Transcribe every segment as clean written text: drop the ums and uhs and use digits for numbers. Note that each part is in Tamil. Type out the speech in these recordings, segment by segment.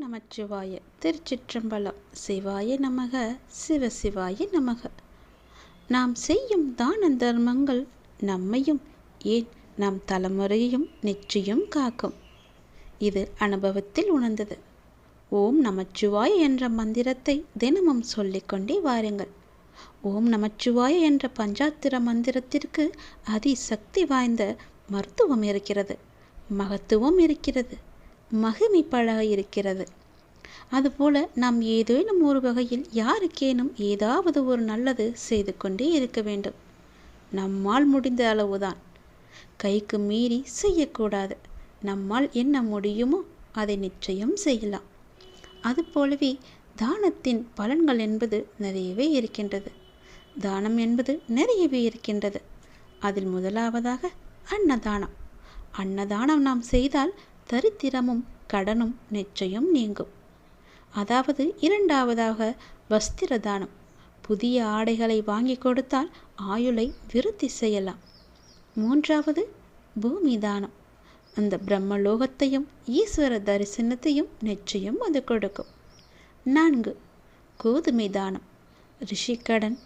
நமச்சிவாய. திருச்சிற்றம்பலம். சிவாய நமக. சிவசிவாய நமக. நாம் செய்யும் தான தர்மங்கள் நம்மையும் ஏன் நம் தலைமுறையையும் நிச்சயம் காக்கும். இது அனுபவத்தில் உணர்ந்தது. ஓம் நமச்சிவாய என்ற மந்திரத்தை தினமும் சொல்லிக்கொண்டே வாருங்கள். ஓம் நமச்சிவாய என்ற பஞ்சாத்திர மந்திரத்திற்கு அதிசக்தி வாய்ந்த மருத்துவம் இருக்கிறது, மகத்துவம் இருக்கிறது, மகிமை பழக இருக்கிறது. அதுபோல நாம் ஏதேனும் ஒரு வகையில் யாருக்கேனும் ஏதாவது ஒரு நல்லது செய்து கொண்டே இருக்க வேண்டும். நம்மால் முடிந்த அளவுதான், கைக்கு மீறி செய்யக்கூடாது. நம்மால் என்ன முடியுமோ அதை நிச்சயம் செய்யலாம். அதுபோலவே தானத்தின் பலன்கள் என்பது நிறையவே இருக்கின்றது. தானம் என்பது நிறையவே இருக்கின்றது. அதில் முதலாவதாக அன்னதானம். அன்னதானம் நாம் செய்தால் தரித்திரமும் கடனும் நிச்சயம் நீங்கும். அதாவது இரண்டாவதாக வஸ்திர தானம். புதிய ஆடைகளை வாங்கி கொடுத்தால் ஆயுளை விருத்தி செய்யலாம். மூன்றாவது பூமி தானம். அந்த பிரம்மலோகத்தையும் ஈஸ்வர தரிசனத்தையும் நிச்சயம் அது கொடுக்கும். 4 கோதுமை தானம். ரிஷிக்கடன்,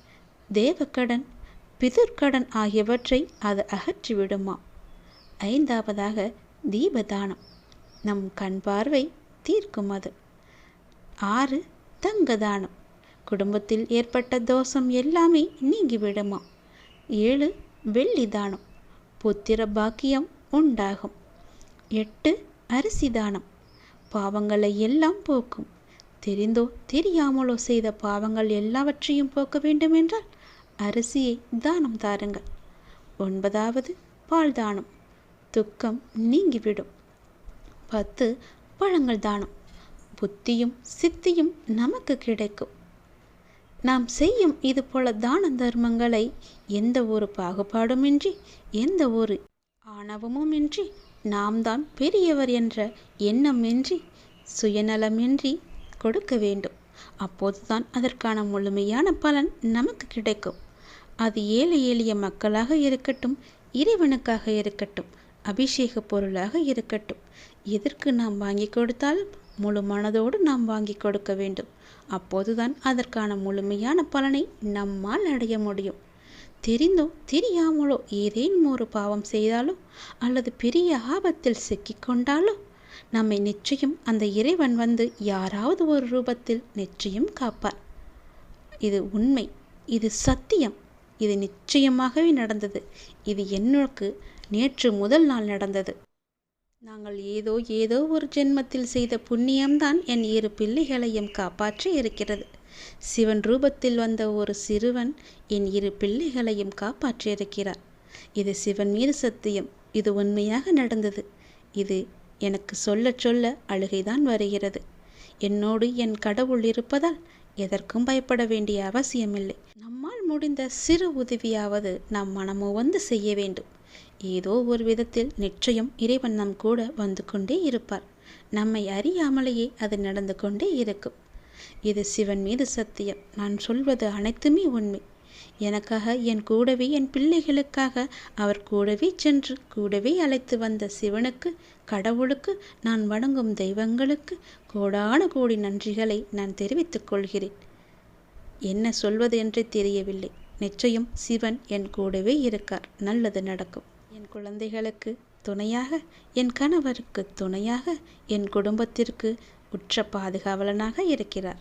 தேவக்கடன், பிதுர்க்கடன் ஆகியவற்றை அது அகற்றிவிடுமாம். 5வதாக தீபதானம். நம் கண் பார்வை தீர்க்கும் அது. 6 தங்க தானம். குடும்பத்தில் ஏற்பட்ட தோஷம் எல்லாமே நீங்கிவிடுமா. 7 வெள்ளி தானம். புத்திர பாக்கியம் உண்டாகும். 8 அரிசி தானம். பாவங்களை எல்லாம் போக்கும். தெரிந்தோ தெரியாமலோ செய்த பாவங்கள் எல்லாவற்றையும் போக்க வேண்டுமென்றால் அரிசியை தானம் தாருங்கள். 9வது பால் தானம். துக்கம் நீங்கிவிடும். 10 பழங்கள் தானம். புத்தியும் சித்தியும் நமக்கு கிடைக்கும். நாம் செய்யும் இது போல தான தர்மங்களை எந்த ஒரு பாகுபாடுமின்றி, எந்த ஒரு ஆணவமுமின்றி, நாம் தான் பெரியவர் என்ற எண்ணமின்றி, சுயநலமின்றி கொடுக்க வேண்டும். அப்போதுதான் அதற்கான முழுமையான பலன் நமக்கு கிடைக்கும். அது ஏழை எளிய மக்களாக இருக்கட்டும், இறைவனுக்காக இருக்கட்டும், அபிஷேக பொருளாக இருக்கட்டும், எதற்கு நாம் வாங்கி கொடுத்தாலும் முழு மனதோடு நாம் வாங்கி கொடுக்க வேண்டும். அப்போதுதான் அதற்கான முழுமையான பலனை நம்மால் அடைய முடியும். தெரிந்தோ தெரியாமலோ ஏதேனும் ஒரு பாவம் செய்தாலோ அல்லது பெரிய ஆபத்தில் சிக்கிக்கொண்டாலோ நம்மை நிச்சயம் அந்த இறைவன் வந்து யாராவது ஒரு ரூபத்தில் நிச்சயம் காப்பார். இது உண்மை, இது சத்தியம், இது நிச்சயமாகவே நடந்தது. இது எனக்கு நேற்று முதல் நாள் நடந்தது. நாங்கள் ஏதோ ஒரு ஜென்மத்தில் செய்த புண்ணியம்தான் என் 2 பிள்ளைகளையும் காப்பாற்றி இருக்கிறது. சிவன் ரூபத்தில் வந்த ஒரு சிறுவன் என் 2 பிள்ளைகளையும் காப்பாற்றி இருக்கிறார். இது சிவன் மீது சத்தியம். இது உண்மையாக நடந்தது. இது எனக்கு சொல்ல சொல்ல அழுகைதான் வருகிறது. என்னோடு என் கடவுள் இருப்பதால் எதற்கும் பயப்பட வேண்டிய அவசியமில்லை. நம்மால் முடிந்த சிறு உதவியாவது நாம் மனமோ வந்து செய்ய வேண்டும். ஏதோ ஒரு விதத்தில் நிச்சயம் இறைவன் நம் கூட வந்து கொண்டே இருப்பார். நம்மை அறியாமலேயே அது நடந்து கொண்டே இருக்கும். இது சிவன் மீது சத்தியம். நான் சொல்வது அனைத்துமே உண்மை. எனக்காக, என் கூடவே, என் பிள்ளைகளுக்காக அவர் கூடவே சென்று கூடவே அழைத்து வந்த சிவனுக்கு, கடவுளுக்கு, நான் வணங்கும் தெய்வங்களுக்கு கோடான கோடி நன்றிகளை நான் தெரிவித்துக் கொள்கிறேன். என்ன சொல்வது என்றே தெரியவில்லை. நிச்சயம் சிவன் என் கூடவே இருக்கார். நல்லது நடக்கும். என் குழந்தைகளுக்கு துணையாக, என் கணவருக்கு துணையாக, என் குடும்பத்திற்கு உற்ற பாதுகாவலனாக இருக்கிறார்.